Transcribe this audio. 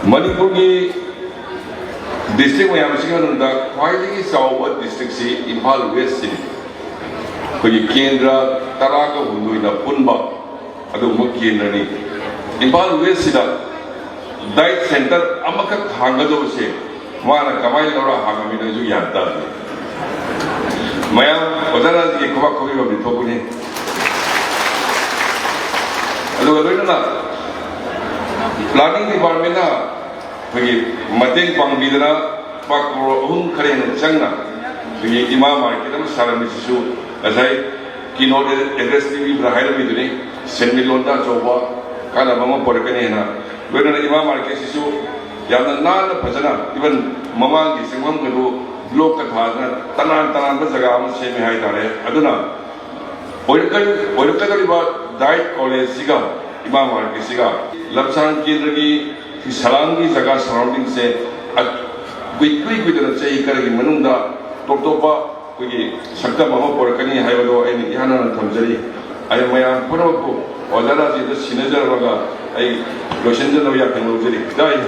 Manipur district mayamsiga nunda khwaidagi chawba district si Imphal West si khoi kendra taraga hunduina punba adu kendra ni Imphal West sida diet center amaka hangado se mana kamai lora hangamina ju yanta mayam odara ji khoba khobi ba bitopuni adu aduna planning department na mateng pangbidana pakro hum kare na changna imam market am sarami sisu asai kino address ni brahayra biduni senmilonda joba kana mama porkane na wena imam market sisu yana na phajana even mama gi singam gadu block ka thana tanan ba jaga am semi hai dare aduna oirkan ba diet college siga imam market siga lapsan kendra gi Salangi jaga surrounding se quickly with the say karagi manunda topa kugi sakta mama porkani hayado ai ihana thamjari ai maya purako odara ji the sinajar baga ai loshenja no ya kan lojari dai